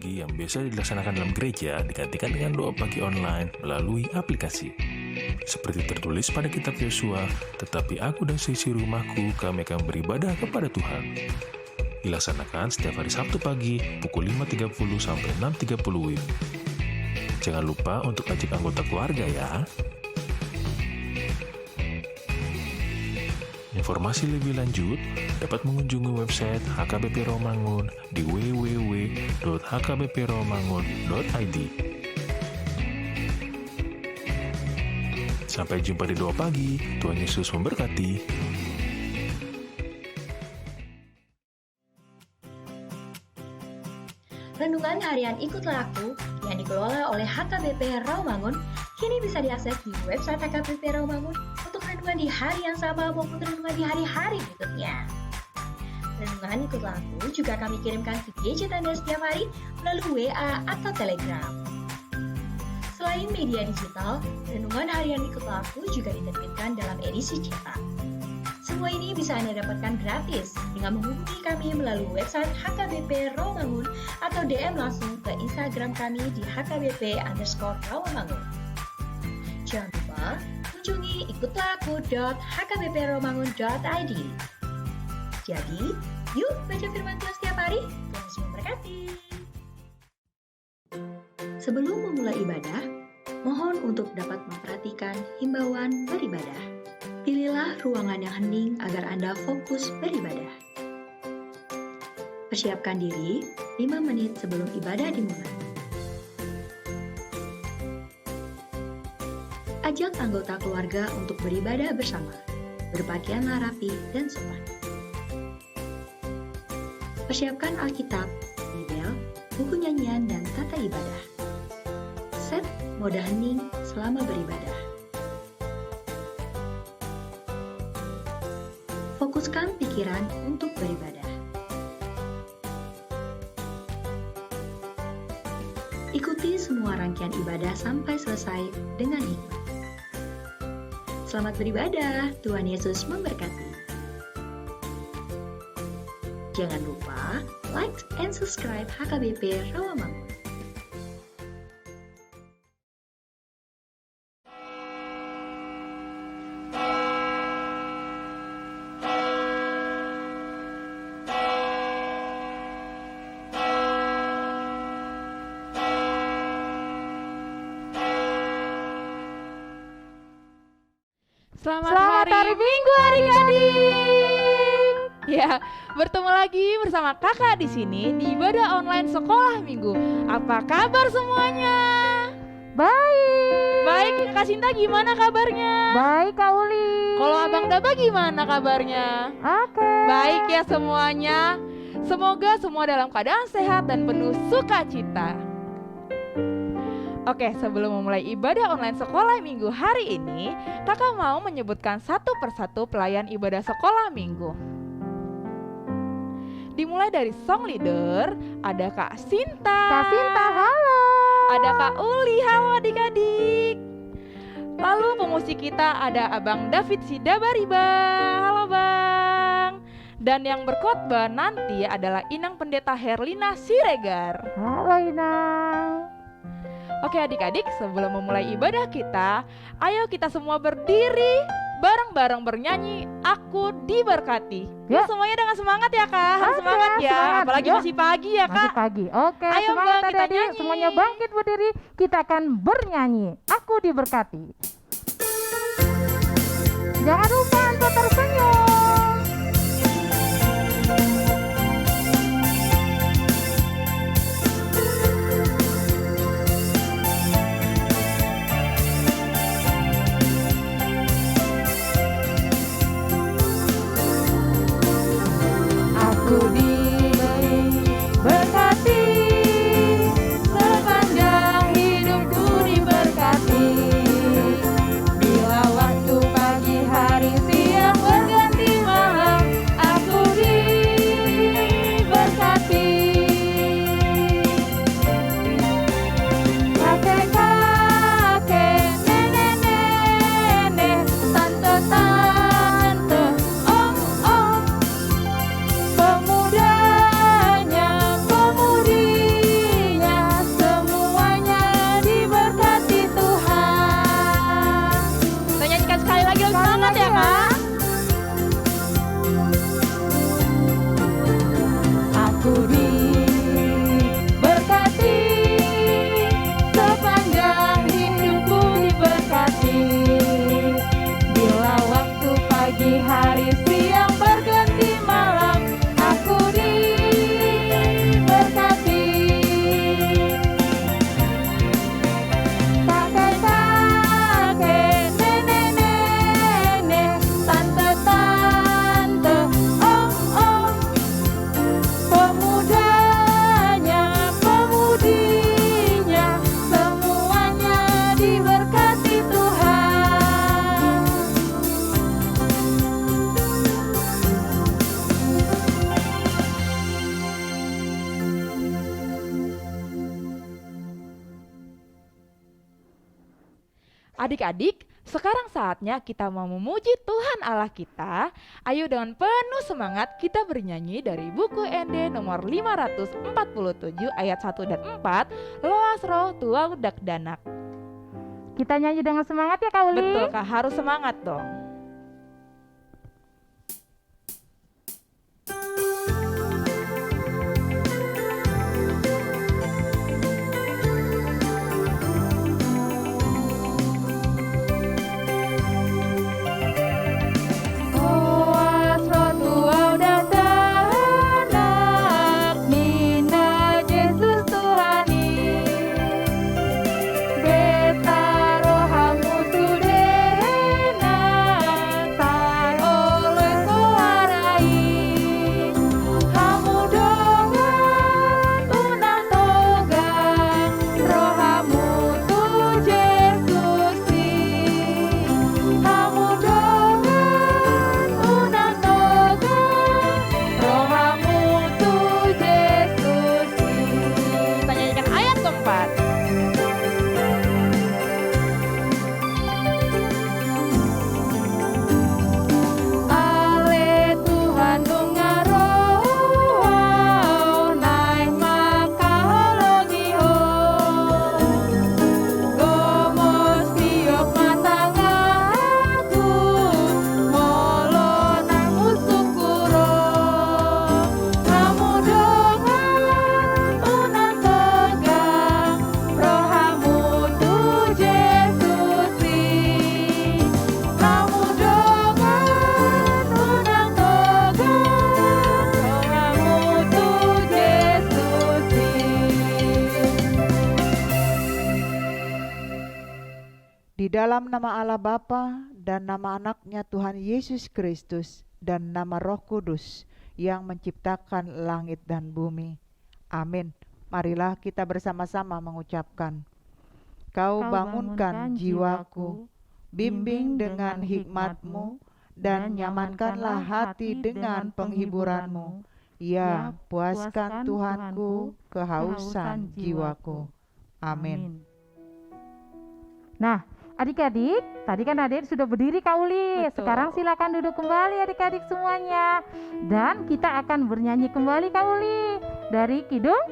pagi yang biasa dilaksanakan dalam gereja digantikan dengan doa pagi online melalui aplikasi. Seperti tertulis pada kitab Yosua, tetapi aku dan seisi rumahku kami akan beribadah kepada Tuhan. Dilaksanakan setiap hari Sabtu pagi pukul 5.30 sampai 6.30 WIB. Jangan lupa untuk ajak anggota keluarga ya. Informasi lebih lanjut dapat mengunjungi website HKBP Rawamangun di www.hkbprawamangun.id. Sampai jumpa di doa pagi. Tuhan Yesus memberkati. Renungan harian Ikutlah Aku yang dikelola oleh HKBP Rawamangun kini bisa diakses di website HKBP Rawamangun untuk renungan di hari yang sama maupun renungan di hari-hari berikutnya. Renungan Ikutlah Aku juga kami kirimkan ke gadget Anda setiap hari melalui WA atau Telegram. Selain media digital, renungan harian Ikutlah Aku juga diterbitkan dalam edisi cetak. Semua ini bisa Anda dapatkan gratis dengan menghubungi kami melalui website HKBP Rawamangun atau DM langsung ke Instagram kami di hkbp_rawamangun. Jangan lupa kunjungi ikutlahku.hkbprawamangun.id. Jadi, yuk baca firman Tuhan setiap hari. Tuhan Yesus memberkati. Sebelum memulai ibadah, mohon untuk dapat memperhatikan himbauan beribadah. Pilihlah ruangan yang hening agar Anda fokus beribadah. Persiapkan diri 5 menit sebelum ibadah dimulai. Ajak anggota keluarga untuk beribadah bersama. Berpakaianlah rapi dan sopan. Persiapkan Alkitab, Bibel, buku nyanyian, dan tata ibadah. Set mode hening selama beribadah. Fokuskan pikiran untuk beribadah. Ikuti semua rangkaian ibadah sampai selesai dengan hikmat. Selamat beribadah, Tuhan Yesus memberkati. Jangan lupa like and subscribe HKBP Rawamangun. Selamat hari Minggu adik-adik. Ya, bertemu lagi bersama kakak di sini di ibadah online sekolah minggu. Apa kabar semuanya? Baik, Kak Sinta gimana kabarnya? Baik, Kak Uli. Kalau Abang Daba gimana kabarnya? Oke. Baik ya semuanya. Semoga semua dalam keadaan sehat dan penuh sukacita. Oke, sebelum memulai ibadah online sekolah minggu hari ini, kakak mau menyebutkan satu persatu pelayan ibadah sekolah minggu. Dimulai dari song leader, ada Kak Sinta. Kak Sinta, halo. Ada Kak Uli, halo adik-adik. Lalu pemusik kita ada Abang David Sidabariba, halo Bang. Dan yang berkhotbah nanti adalah Inang Pendeta Herlina Siregar. Halo Inang. Oke adik-adik, sebelum memulai ibadah kita, ayo kita semua berdiri, bareng-bareng bernyanyi, Aku Diberkati. Yuk semuanya dengan semangat ya Kak, harus semangat ya, semangat. apalagi Yuk. masih pagi ya Kak. Masih pagi, oke. Ayo semangat Bang, kita adik-adik. nyanyi. Semuanya bangkit berdiri, kita akan bernyanyi, Aku Diberkati. Jangan lupa untuk tersenyum. Aku diberkati, sepanjang hidupku diberkati. Bila waktu pagi hari siang berganti malam, aku diberkati. Kakek-kakek, nenek-nenek, tante-tante, om-om, pemuda Adik-adik, sekarang saatnya kita mau memuji Tuhan Allah kita. Ayo dengan penuh semangat kita bernyanyi dari buku ND nomor 547 ayat 1 dan 4, Loas roh tuau dak danak. Kita nyanyi dengan semangat ya Kak Uli. Betul Kak, harus semangat dong. Di dalam nama Allah Bapa dan nama anaknya Tuhan Yesus Kristus dan nama Roh Kudus yang menciptakan langit dan bumi. Amin. Marilah kita bersama-sama mengucapkan, Kau bangunkan jiwaku, bimbing dengan hikmat-Mu, dan nyamankanlah hati dengan penghiburan-Mu. Ya, puaskan Tuhanku kehausan jiwaku. Amin. Nah, adik-adik, tadi kan adik sudah berdiri Kak Uli. Betul. Sekarang silakan duduk kembali adik-adik semuanya. Dan kita akan bernyanyi kembali Kak Uli dari Kidung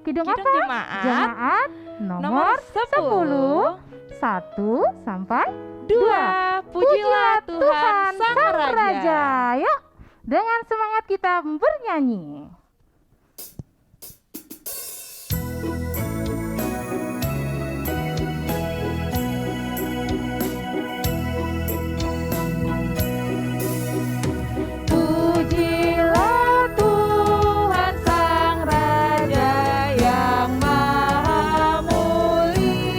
apa? Jemaat nomor 10, 1 sampai 2. Pujilah Tuhan Sang Raja. Yuk, dengan semangat kita bernyanyi. Pujilah Tuhan Sang Raja yang Maha Mulia,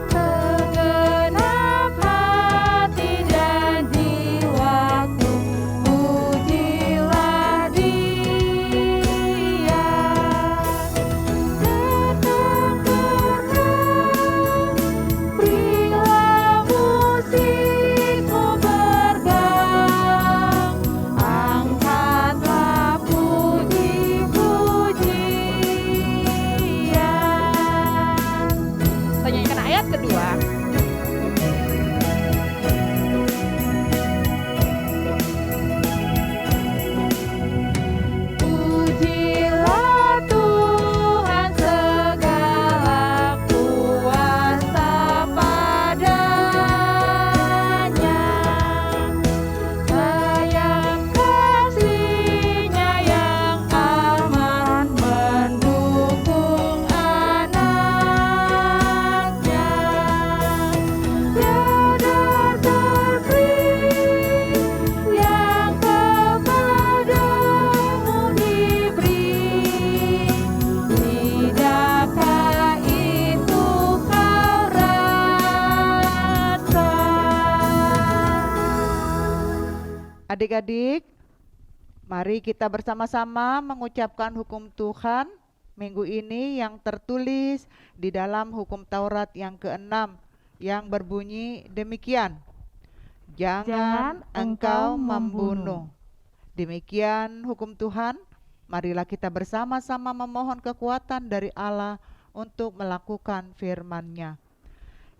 segenap hati dan jiwaku, pujilah Dia. Datang berilah musikmu bergang, angkatlah puji-pujian. Kita nyanyikan ayat kedua. Pujilah Tuhan segala kuasa padanya, sayang kasih-Nya yang aman mendukung anaknya. Tiada terpilih yang kepadamu diberi, tidakkah itu kau rasa? Adik-adik, mari kita bersama-sama mengucapkan hukum Tuhan minggu ini yang tertulis di dalam hukum Taurat yang ke-6 yang berbunyi demikian. Jangan engkau membunuh. Demikian hukum Tuhan. Marilah kita bersama-sama memohon kekuatan dari Allah untuk melakukan firman-Nya.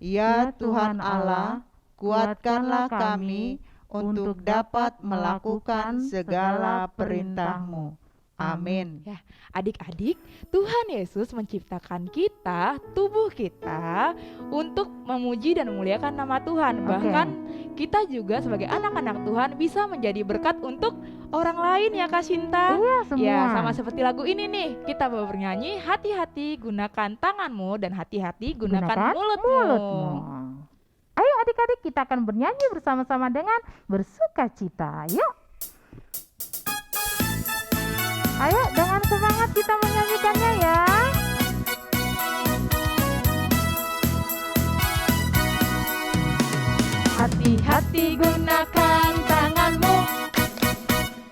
Ya Tuhan Allah, kuatkanlah kami untuk dapat melakukan segala perintah-Mu. Amin. Ya, adik-adik, Tuhan Yesus menciptakan kita, tubuh kita, untuk memuji dan memuliakan nama Tuhan. Bahkan kita juga sebagai anak-anak Tuhan bisa menjadi berkat untuk orang lain ya Kak Sinta. Iya, semua. Ya, sama seperti lagu ini nih. Kita mau bernyanyi, hati-hati gunakan tanganmu dan hati-hati gunakan mulutmu. Ayo adik-adik, kita akan bernyanyi bersama-sama dengan bersukacita. Yuk. Ayo dengan semangat kita menyanyikannya ya. Hati-hati gunakan tanganmu,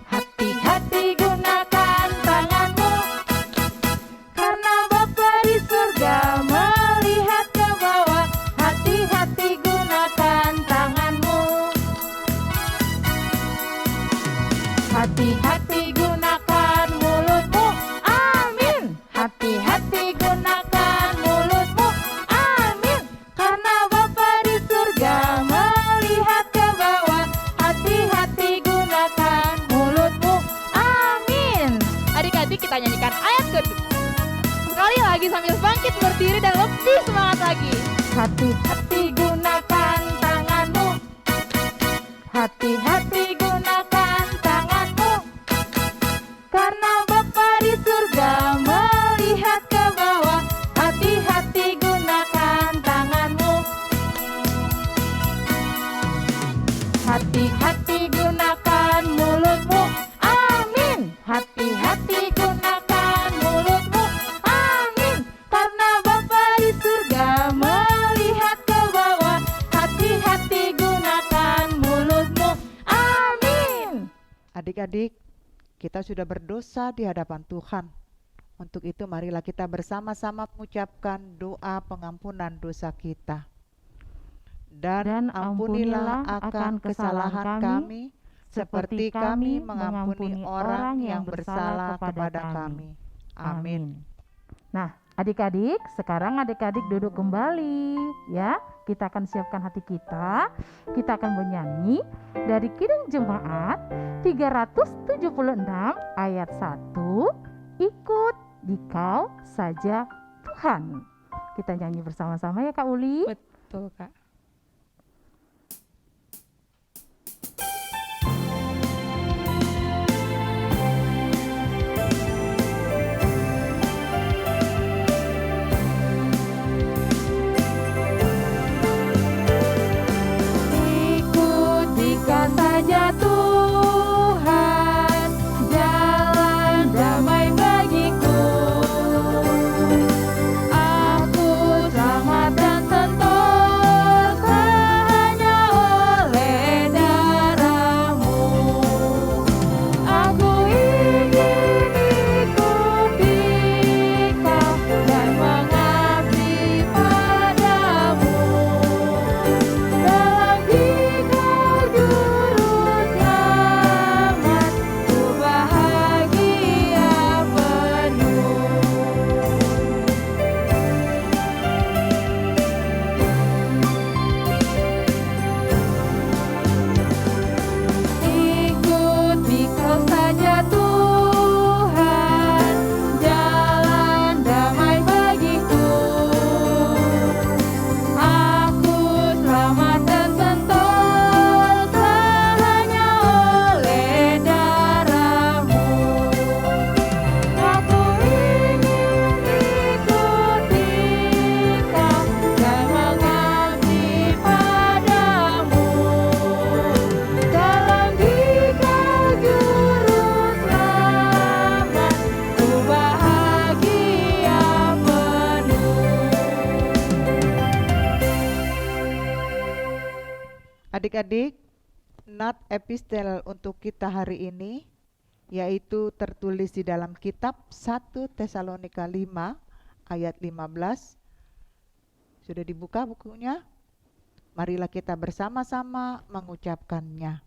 hati-hati gunakan tanganmu, karena Bapa di surga melihat ke bawah. Hati-hati gunakan tanganmu, hati-hati gunakan mulutmu. Amin. Hati-hati gunakan mulutmu. Amin. Karena Bapa di surga melihat ke bawah. Hati-hati gunakan mulutmu. Amin. Adik-adik, kita nyanyikan ayat kedua. Sekali lagi sambil bangkit berdiri dan lebih semangat lagi. Hati-hati gunakan tanganmu, hati-hati gunakan tanganmu, karena Bapa di surga melihat ke bawah. Hati-hati gunakan tanganmu, hati-hati gunakan mulutmu. Amin. Hati-hati gunakan mulutmu. Amin. Karena Bapa di surga melihat ke bawah. Hati-hati gunakan mulutmu. Amin. Adik-adik, kita sudah berdosa di hadapan Tuhan. Untuk itu marilah kita bersama-sama mengucapkan doa pengampunan dosa kita. Dan ampunilah akan kesalahan kami, seperti kami mengampuni orang yang bersalah kepada kami. Amin. Nah, adik-adik, sekarang adik-adik duduk kembali ya. Kita akan siapkan hati kita. Kita akan bernyanyi dari Kidung Jemaat 376 ayat 1. Ikut dikau saja Tuhan. Kita nyanyi bersama-sama ya Kak Uli. Betul, Kak. Ikuti saja Tuhan, jalan damai bagiku. Aku selamat dan sentosa hanya oleh darah-Mu. Aku ingin ikuti Kau dan mengabdi padamu. Dalam Dikau juru selamat, ku bahagia penuh. Ikuti Kau saja Tuhan, jalan damai bagiku. Aku selamat dan sentosa hanya oleh darah-Mu. Aku ingin ikuti Kau dan mengabdi padamu. Dalam Dikau juru selamat, ku bahagia penuh. Adik-adik, nat epistel untuk kita hari ini yaitu tertulis di dalam kitab 1 Tesalonika 5 ayat 15. Sudah dibuka bukunya? Marilah kita bersama-sama mengucapkannya.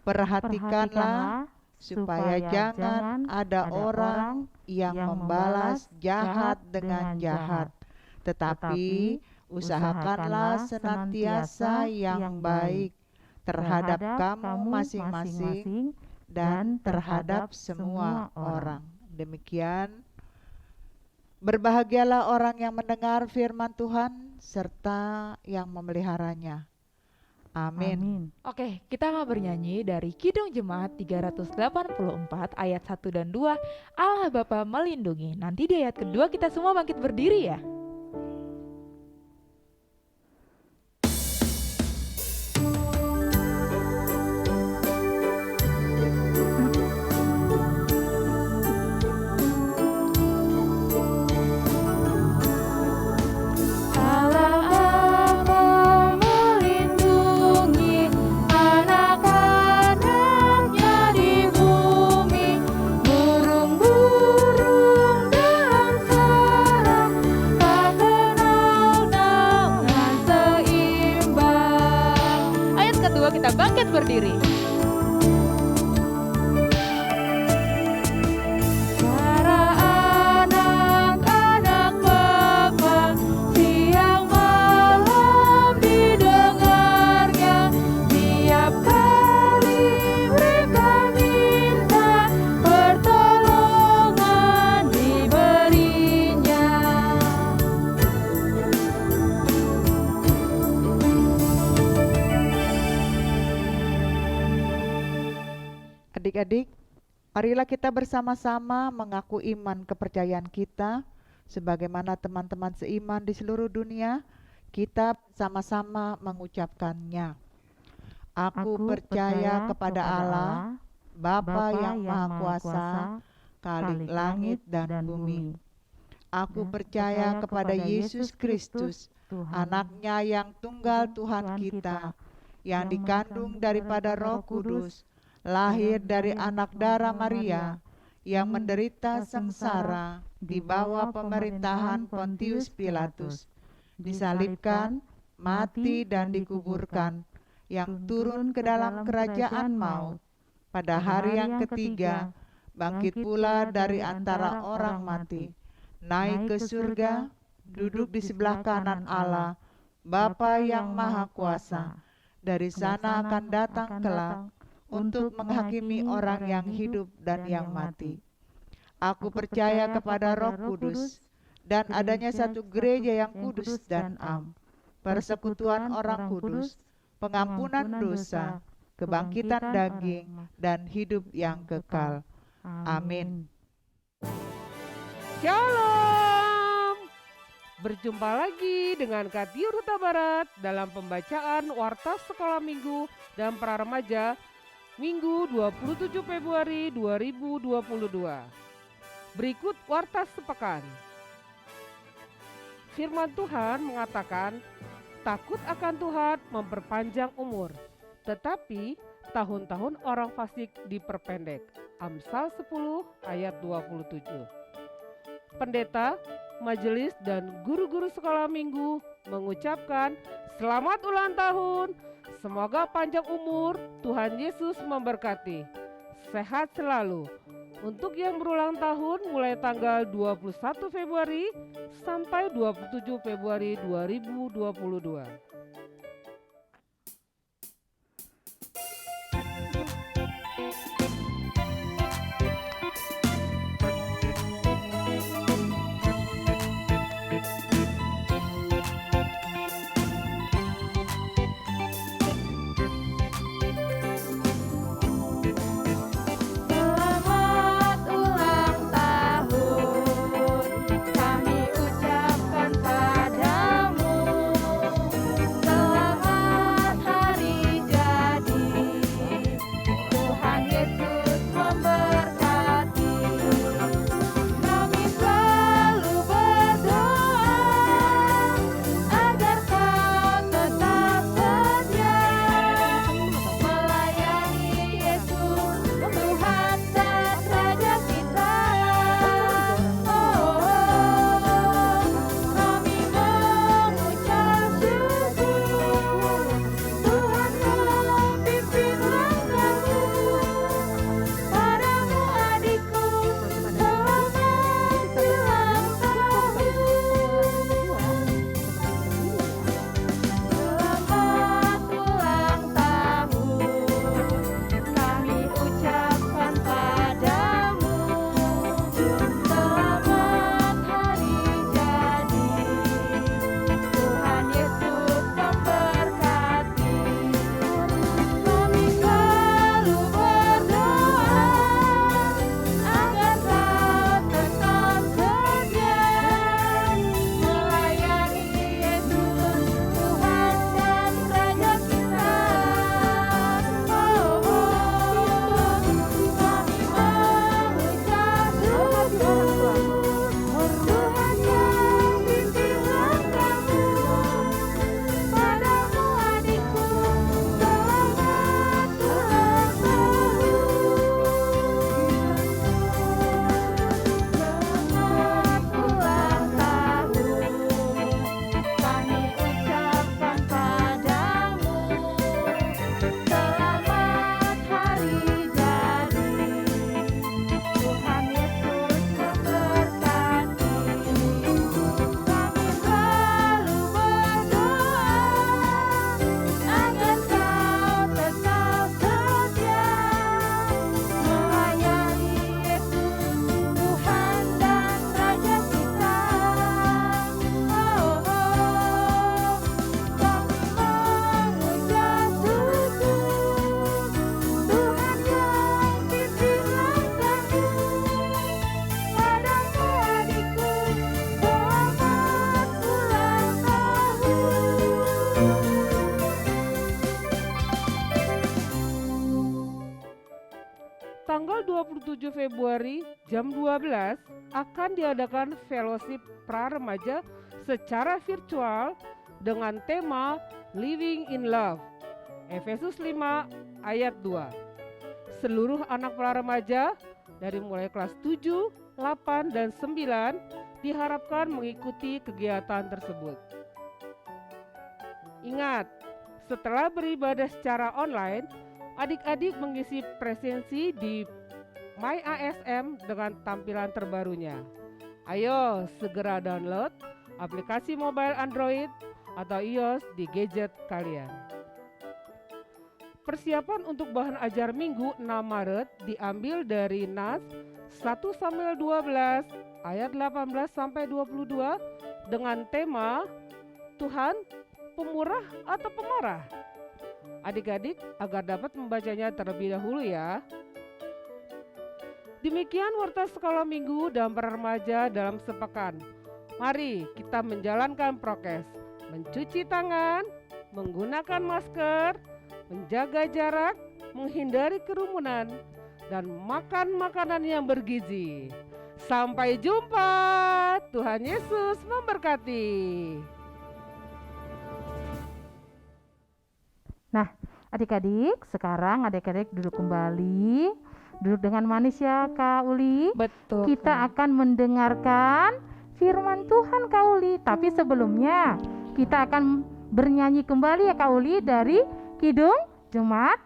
Perhatikanlah supaya jangan ada orang yang membalas jahat dengan jahat, tetapi usahakanlah senantiasa yang baik terhadap kamu masing-masing dan terhadap semua orang. Demikian, berbahagialah orang yang mendengar firman Tuhan serta yang memeliharanya. Amin. Oke, kita mau bernyanyi dari Kidung Jemaat 384 ayat 1 dan 2, Allah Bapa melindungi. Nanti di ayat kedua kita semua bangkit berdiri ya. Berdiri. Para anak-anak Bapa, siang malam didengarnya, tiap kali mereka minta, pertolongan diberinya. Adik-adik, marilah kita bersama-sama mengaku iman kepercayaan kita sebagaimana teman-teman seiman di seluruh dunia. Kita sama-sama mengucapkannya. Aku percaya kepada Allah, Bapa yang Maha Kuasa, Khalik langit dan bumi. Aku percaya kepada Yesus Kristus, Anaknya yang tunggal Tuhan kita, yang dikandung daripada Roh Kudus, lahir dari anak darah Maria, yang menderita sengsara di bawah pemerintahan Pontius Pilatus, disalibkan, mati dan dikuburkan, yang turun ke dalam kerajaan maut, pada hari yang ketiga bangkit pula dari antara orang mati, naik ke surga, duduk di sebelah kanan Allah, Bapa yang Maha Kuasa. Dari sana akan datang kelak untuk menghakimi orang yang hidup dan yang mati. Aku percaya kepada Roh Kudus dan adanya satu gereja yang kudus dan am, persekutuan orang kudus, pengampunan dosa, kebangkitan daging, dan hidup yang kekal. Amin. Shalom. Berjumpa lagi dengan Kadiur Huta Barat dalam pembacaan Warta Sekolah Minggu dan Pra Remaja Minggu 27 Februari 2022. Berikut Warta Sepekan. Firman Tuhan mengatakan, takut akan Tuhan memperpanjang umur, tetapi tahun-tahun orang fasik diperpendek. Amsal 10 ayat 27. Pendeta, majelis, dan guru-guru sekolah minggu mengucapkan selamat ulang tahun. Semoga panjang umur, Tuhan Yesus memberkati. Sehat selalu. Untuk yang berulang tahun mulai tanggal 21 Februari sampai 27 Februari 2022. Selamat Tanggal 27 Februari jam 12 akan diadakan fellowship pra-remaja secara virtual dengan tema Living in Love. Efesus 5 ayat 2. Seluruh anak pra-remaja dari mulai kelas 7, 8, dan 9 diharapkan mengikuti kegiatan tersebut. Ingat, setelah beribadah secara online, adik-adik mengisi presensi di MyASM dengan tampilan terbarunya. Ayo segera download aplikasi mobile Android atau iOS di gadget kalian. Persiapan untuk bahan ajar Minggu 6 Maret diambil dari Nas 1 Samuel 12 ayat 18 sampai 22 dengan tema Tuhan pemurah atau pemarah. Adik-adik agar dapat membacanya terlebih dahulu ya. Demikian warta sekolah minggu dan para remaja dalam sepekan. Mari kita menjalankan prokes, mencuci tangan, menggunakan masker, menjaga jarak, menghindari kerumunan, dan makan makanan yang bergizi. Sampai jumpa, Tuhan Yesus memberkati. Nah, adik-adik, sekarang adik-adik duduk kembali. Duduk dengan manis ya, Kak Uli. Betul. Kita akan mendengarkan firman Tuhan, Kak Uli. Tapi sebelumnya, kita akan bernyanyi kembali ya, Kak Uli, dari Kidung Jemaat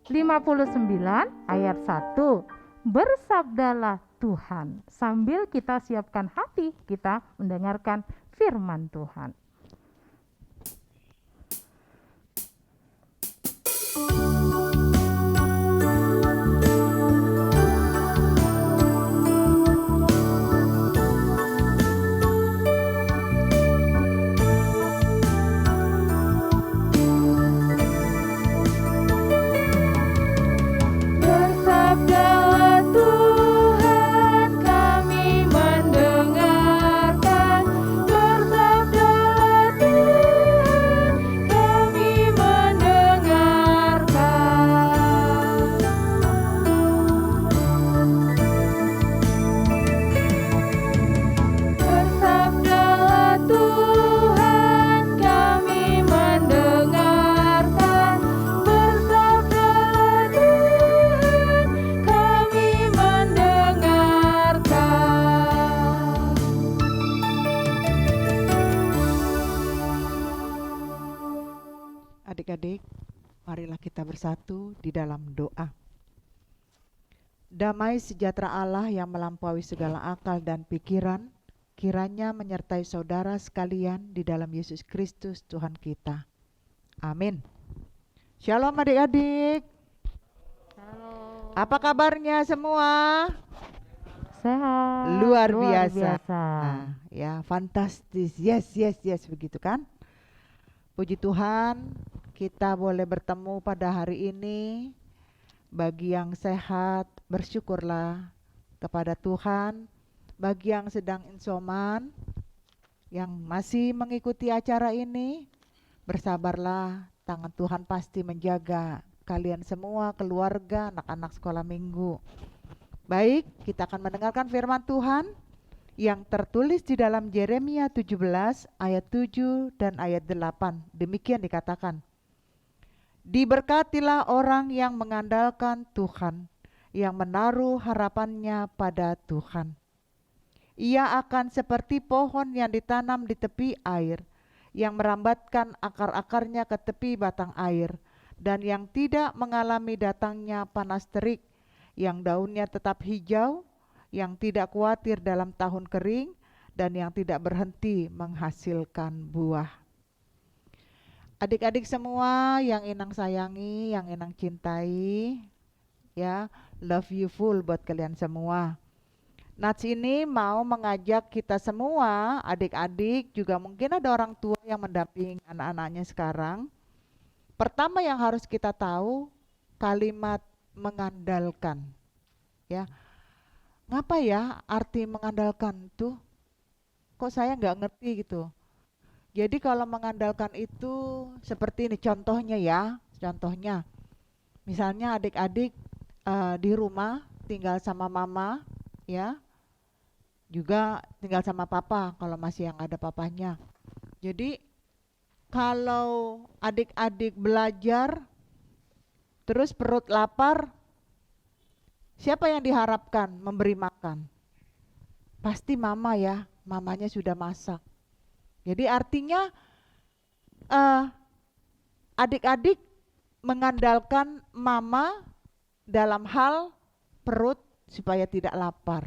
59 ayat 1. Bersabdalah Tuhan. Sambil kita siapkan hati, kita mendengarkan firman Tuhan. Bersabdalah Tuhan, kami mendengarkan. Bersabdalah Tuhan, kami mendengarkan. Bersabdalah Tuhan, kami mendengarkan. Bersabdalah Tuhan, kami mendengarkan. Adik-adik, marilah kita bersatu di dalam doa. Damai sejahtera Allah yang melampaui segala akal dan pikiran, kiranya menyertai saudara sekalian di dalam Yesus Kristus Tuhan kita. Amin. Shalom adik-adik. Apa kabarnya semua? Sehat. Luar biasa. biasa. Nah, ya, fantastis. Yes, yes, yes, begitu kan? Puji Tuhan, kita boleh bertemu pada hari ini. Bagi yang sehat, bersyukurlah kepada Tuhan. Bagi yang sedang insoman, yang masih mengikuti acara ini, bersabarlah. Tangan Tuhan pasti menjaga kalian semua, keluarga, anak-anak sekolah minggu. Baik, kita akan mendengarkan firman Tuhan yang tertulis di dalam Yeremia 17 ayat 7 dan ayat 8. Demikian dikatakan, diberkatilah orang yang mengandalkan Tuhan, yang menaruh harapannya pada Tuhan. Ia akan seperti pohon yang ditanam di tepi air, yang merambatkan akar-akarnya ke tepi batang air, dan yang tidak mengalami datangnya panas terik, yang daunnya tetap hijau, yang tidak khawatir dalam tahun kering, dan yang tidak berhenti menghasilkan buah. Adik-adik semua yang Inang sayangi, yang Inang cintai, ya, love you full buat kalian semua. Nats ini mau mengajak kita semua, adik-adik, juga mungkin ada orang tua yang mendampingi anak-anaknya sekarang. Pertama yang harus kita tahu, kalimat mengandalkan. Ya, ngapa ya arti mengandalkan tuh? Kok saya nggak ngerti gitu. Jadi kalau mengandalkan itu seperti ini contohnya ya, contohnya. Misalnya adik-adik di rumah tinggal sama mama, ya, juga tinggal sama papa kalau masih yang ada papanya. Jadi kalau adik-adik belajar terus perut lapar, siapa yang diharapkan memberi makan? Pasti mama ya, mamanya sudah masak. Jadi artinya adik-adik mengandalkan mama dalam hal perut supaya tidak lapar.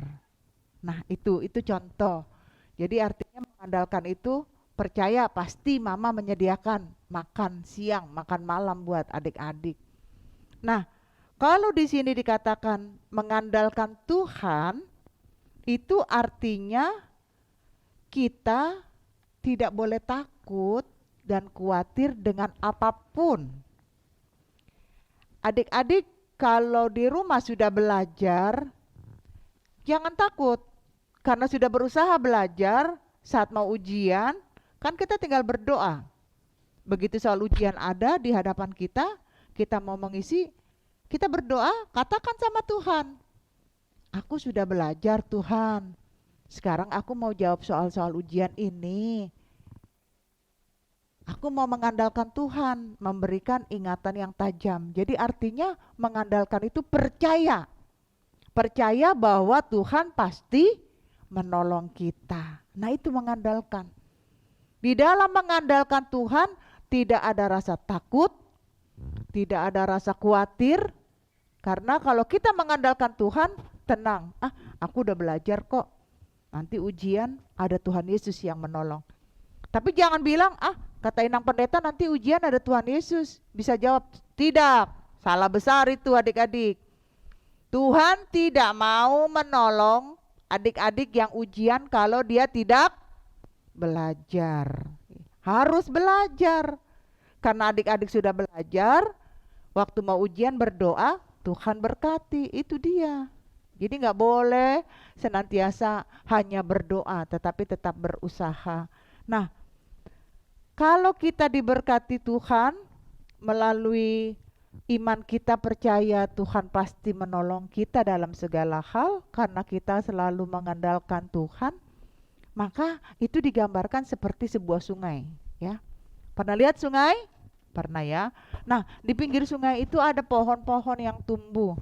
Nah, itu contoh. Jadi artinya mengandalkan itu, percaya pasti mama menyediakan makan siang, makan malam buat adik-adik. Nah, kalau di sini dikatakan mengandalkan Tuhan, itu artinya kita tidak boleh takut dan khawatir dengan apapun. Adik-adik kalau di rumah sudah belajar, jangan takut. Karena sudah berusaha belajar, saat mau ujian, kan kita tinggal berdoa. Begitu soal ujian ada di hadapan kita mau mengisi, kita berdoa, katakan sama Tuhan, aku sudah belajar Tuhan, sekarang aku mau jawab soal-soal ujian ini. Aku mau mengandalkan Tuhan, memberikan ingatan yang tajam. Jadi artinya mengandalkan itu percaya. Percaya bahwa Tuhan pasti menolong kita. Nah, itu mengandalkan. Di dalam mengandalkan Tuhan tidak ada rasa takut, tidak ada rasa khawatir. Karena kalau kita mengandalkan Tuhan, tenang. Aku udah belajar kok. Nanti ujian ada Tuhan Yesus yang menolong. Tapi jangan bilang, kata Inang Pendeta nanti ujian ada Tuhan Yesus. Bisa jawab, tidak. Salah besar itu adik-adik. Tuhan tidak mau menolong adik-adik yang ujian kalau dia tidak belajar. Harus belajar. Karena adik-adik sudah belajar, waktu mau ujian berdoa, Tuhan berkati, itu dia. Jadi nggak boleh senantiasa hanya berdoa, tetapi tetap berusaha. Nah, kalau kita diberkati Tuhan melalui iman kita percaya Tuhan pasti menolong kita dalam segala hal karena kita selalu mengandalkan Tuhan, maka itu digambarkan seperti sebuah sungai, ya. Pernah lihat sungai? Pernah ya. Nah, di pinggir sungai itu ada pohon-pohon yang tumbuh.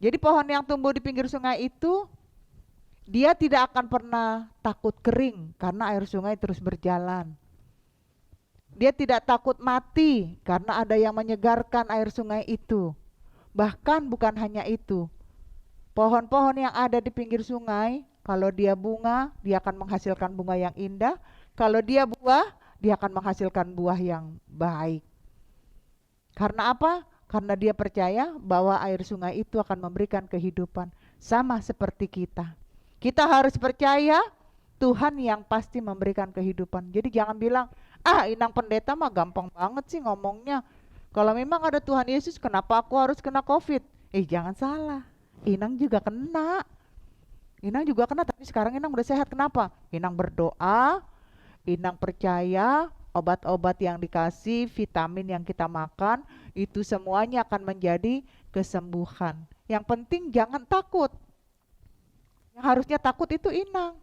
Jadi pohon yang tumbuh di pinggir sungai itu dia tidak akan pernah takut kering karena air sungai terus berjalan. Dia tidak takut mati karena ada yang menyegarkan air sungai itu. Bahkan bukan hanya itu. Pohon-pohon yang ada di pinggir sungai, kalau dia bunga, dia akan menghasilkan bunga yang indah. Kalau dia buah, dia akan menghasilkan buah yang baik. Karena apa? Karena dia percaya bahwa air sungai itu akan memberikan kehidupan. Sama seperti kita. Kita harus percaya Tuhan yang pasti memberikan kehidupan. Jadi jangan bilang, Inang Pendeta mah gampang banget sih ngomongnya. Kalau memang ada Tuhan Yesus, kenapa aku harus kena COVID? Jangan salah. Inang juga kena. Inang juga kena, tapi sekarang Inang udah sehat. Kenapa? Inang berdoa, Inang percaya obat-obat yang dikasih, vitamin yang kita makan, itu semuanya akan menjadi kesembuhan. Yang penting jangan takut. Yang harusnya takut itu Inang.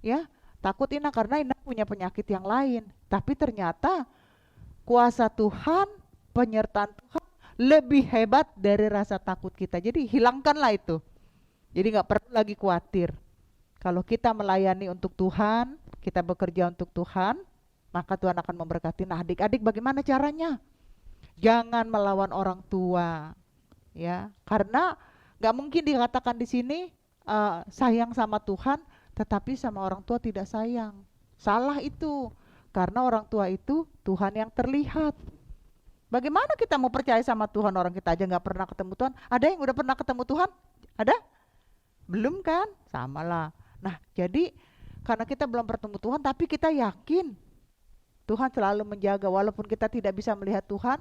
Ya, takut Inang karena Inang punya penyakit yang lain. Tapi ternyata kuasa Tuhan, penyertaan Tuhan lebih hebat dari rasa takut kita. Jadi hilangkanlah itu. Jadi gak perlu lagi khawatir. Kalau kita melayani untuk Tuhan, kita bekerja untuk Tuhan, maka Tuhan akan memberkati. Nah, adik-adik bagaimana caranya? Jangan melawan orang tua. Ya, karena gak mungkin dikatakan di sini sayang sama Tuhan, tetapi sama orang tua tidak sayang. Salah itu. Karena orang tua itu Tuhan yang terlihat. Bagaimana kita mau percaya sama Tuhan orang kita aja gak pernah ketemu Tuhan? Ada yang udah pernah ketemu Tuhan? Ada? Belum kan? Samalah. Nah, jadi karena kita belum bertemu Tuhan, tapi kita yakin Tuhan selalu menjaga. Walaupun kita tidak bisa melihat Tuhan,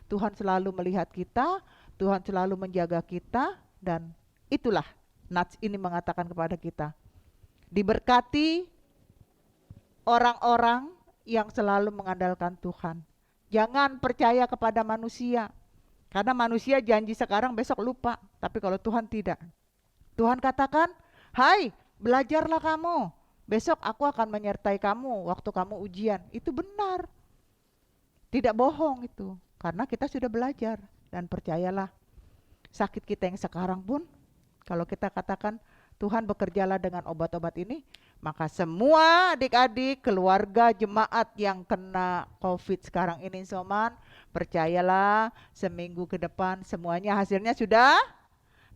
Tuhan selalu melihat kita, Tuhan selalu menjaga kita. Dan itulah Nats ini mengatakan kepada kita, diberkati orang-orang yang selalu mengandalkan Tuhan. Jangan percaya kepada manusia, Karena manusia janji sekarang besok lupa, tapi kalau Tuhan tidak. Tuhan katakan, hai belajarlah kamu, besok aku akan menyertai kamu waktu kamu ujian. Itu benar, tidak bohong itu, karena kita sudah belajar. Dan percayalah, sakit kita yang sekarang pun, kalau kita katakan Tuhan bekerjalah dengan obat-obat ini, maka semua adik-adik, keluarga, jemaat yang kena COVID sekarang ini Soman, percayalah seminggu ke depan semuanya hasilnya sudah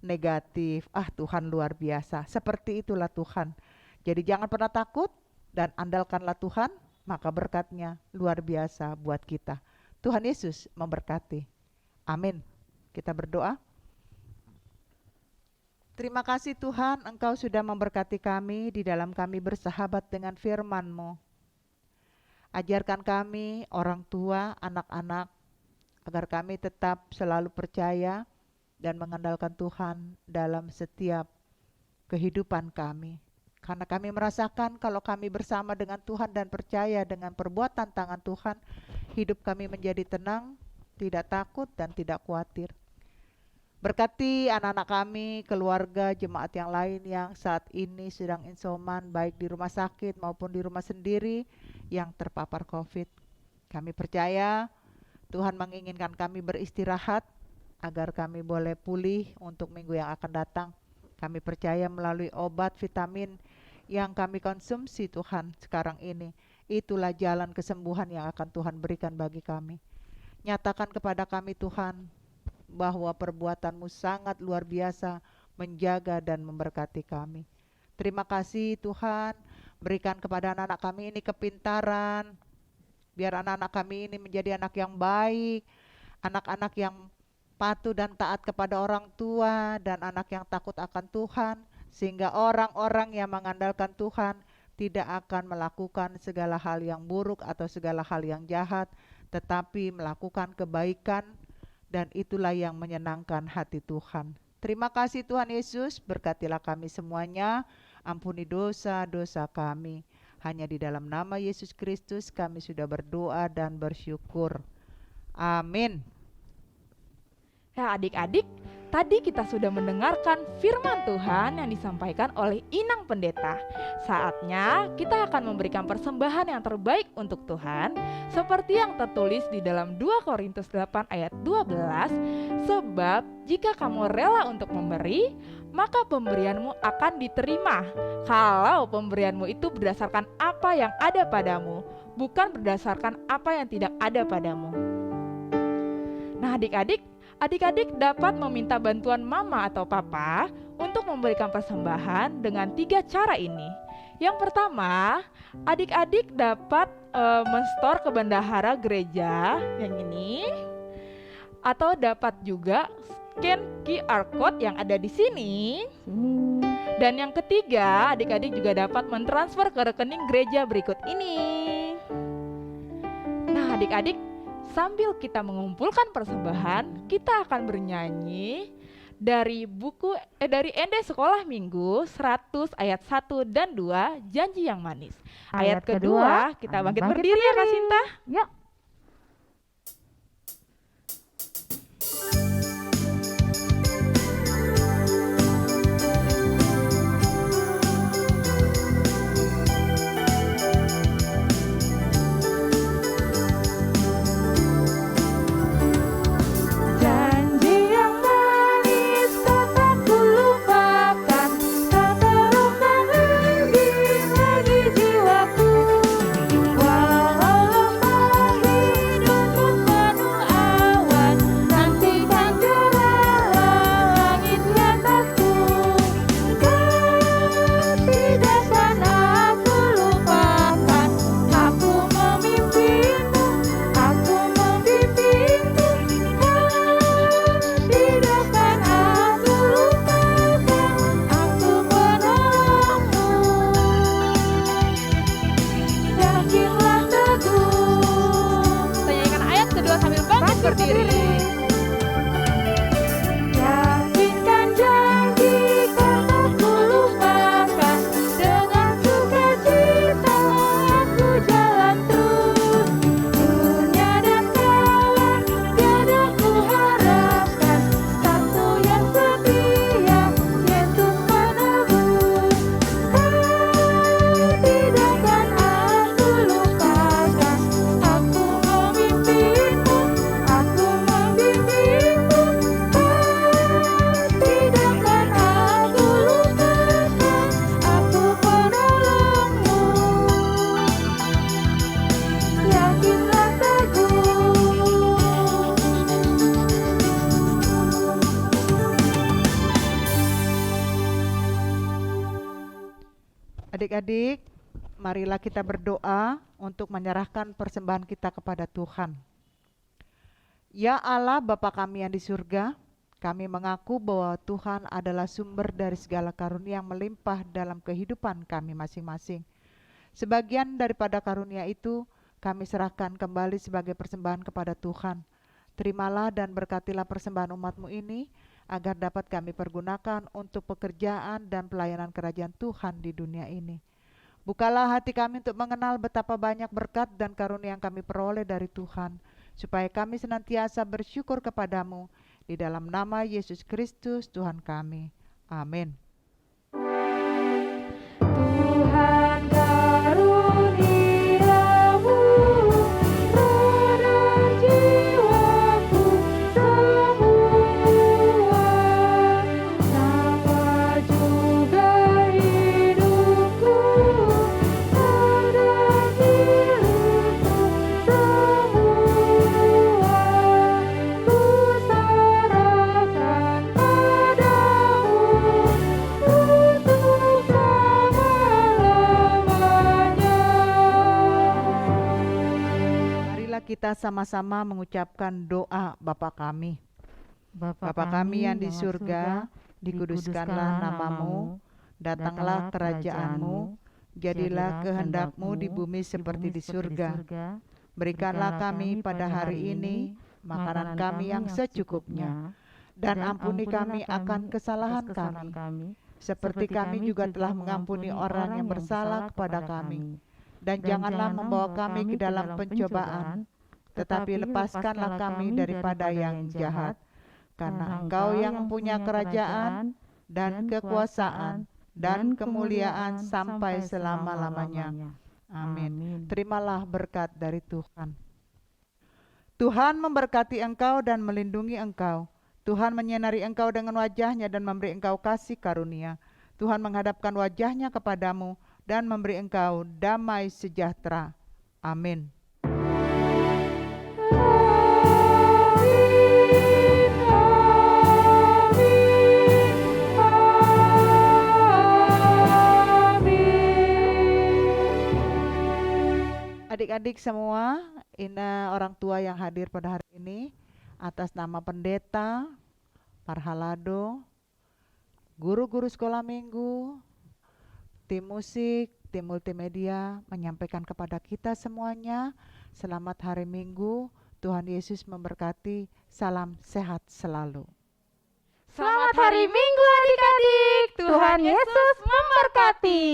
negatif. Tuhan luar biasa. Seperti itulah Tuhan. Jadi jangan pernah takut dan andalkanlah Tuhan, maka berkatnya luar biasa buat kita. Tuhan Yesus memberkati. Amin. Kita berdoa. Terima kasih Tuhan, Engkau sudah memberkati kami di dalam kami bersahabat dengan firman-Mu. Ajarkan kami, orang tua, anak-anak, agar kami tetap selalu percaya dan mengandalkan Tuhan dalam setiap kehidupan kami. Karena kami merasakan kalau kami bersama dengan Tuhan dan percaya dengan perbuatan tangan Tuhan, hidup kami menjadi tenang, tidak takut dan tidak khawatir. Berkati anak-anak kami, keluarga, jemaat yang lain yang saat ini sedang isoman, baik di rumah sakit maupun di rumah sendiri yang terpapar COVID. Kami percaya Tuhan menginginkan kami beristirahat agar kami boleh pulih untuk minggu yang akan datang. Kami percaya melalui obat vitamin yang kami konsumsi Tuhan sekarang ini, itulah jalan kesembuhan yang akan Tuhan berikan bagi kami. Nyatakan kepada kami Tuhan, bahwa perbuatan-Mu sangat luar biasa menjaga dan memberkati kami. Terima kasih Tuhan, berikan kepada anak-anak kami ini kepintaran, biar anak-anak kami ini menjadi anak yang baik, anak-anak yang patuh dan taat kepada orang tua, dan anak yang takut akan Tuhan, sehingga orang-orang yang mengandalkan Tuhan tidak akan melakukan segala hal yang buruk atau segala hal yang jahat, tetapi melakukan kebaikan, dan itulah yang menyenangkan hati Tuhan. Terima kasih Tuhan Yesus, berkatilah kami semuanya, ampuni dosa-dosa kami. Hanya di dalam nama Yesus Kristus kami sudah berdoa dan bersyukur. Amin. Ya adik-adik, tadi kita sudah mendengarkan firman Tuhan yang disampaikan oleh Inang Pendeta. Saatnya kita akan memberikan persembahan yang terbaik untuk Tuhan, seperti yang tertulis di dalam 2 Korintus 8 ayat 12, sebab jika kamu rela untuk memberi, maka pemberianmu akan diterima, kalau pemberianmu itu berdasarkan apa yang ada padamu, bukan berdasarkan apa yang tidak ada padamu. Nah adik-adik dapat meminta bantuan mama atau papa untuk memberikan persembahan dengan 3 cara ini. Yang pertama, adik-adik dapat men-store ke bendahara gereja yang ini, atau dapat juga scan QR code yang ada di sini. Dan yang ketiga, adik-adik juga dapat mentransfer ke rekening gereja berikut ini. Nah adik-adik, sambil kita mengumpulkan persembahan, kita akan bernyanyi dari dari Ende Sekolah Minggu 100 ayat 1 dan 2, Janji yang Manis. Ayat kedua, kita bangkit berdiri ya Kak Sinta. Yuk. Janji yang manis kau tak kulupakan, kau terukkan lagi jiwaku. Walau lemah Adik-adik, marilah kita berdoa untuk menyerahkan persembahan kita kepada Tuhan. Ya Allah Bapa kami yang di surga, kami mengaku bahwa Tuhan adalah sumber dari segala karunia yang melimpah dalam kehidupan kami masing-masing. Sebagian daripada karunia itu kami serahkan kembali sebagai persembahan kepada Tuhan. Terimalah dan berkatilah persembahan umat-Mu ini, agar dapat kami pergunakan untuk pekerjaan dan pelayanan kerajaan Tuhan di dunia ini. Bukalah hati kami untuk mengenal betapa banyak berkat dan karunia yang kami peroleh dari Tuhan, supaya kami senantiasa bersyukur kepadamu, di dalam nama Yesus Kristus Tuhan kami. Amin. Tuhan karuniamu pada jiwaku semua, sama juga hidupku pada milikmu semua. Ku serahkan padamu untuk selama-lamanya. Marilah kita sama-sama mengucapkan doa Bapa kami. Bapa kami yang di surga, dikuduskanlah namamu, datanglah kerajaanmu, jadilah kehendak-Mu di bumi seperti di surga. Berikanlah kami pada hari ini makanan kami yang secukupnya, dan ampuni kami akan kesalahan kami, seperti kami juga telah mengampuni orang yang bersalah kepada kami. Dan janganlah membawa kami ke dalam pencobaan, tetapi lepaskanlah kami daripada yang jahat. Karena Engkau yang mempunyai kerajaan dan kekuasaan dan kemuliaan sampai selama-lamanya. Amin. Terimalah berkat dari Tuhan. Tuhan memberkati engkau dan melindungi engkau. Tuhan menyinari engkau dengan wajah-Nya dan memberi engkau kasih karunia. Tuhan menghadapkan wajah-Nya kepadamu dan memberi engkau damai sejahtera. Amin. Adik-adik semua, ini orang tua yang hadir pada hari ini, atas nama pendeta, parhalado, guru-guru sekolah minggu, tim musik, tim multimedia, menyampaikan kepada kita semuanya, selamat hari Minggu, Tuhan Yesus memberkati, salam sehat selalu. Selamat hari Minggu adik-adik. Tuhan Yesus memberkati.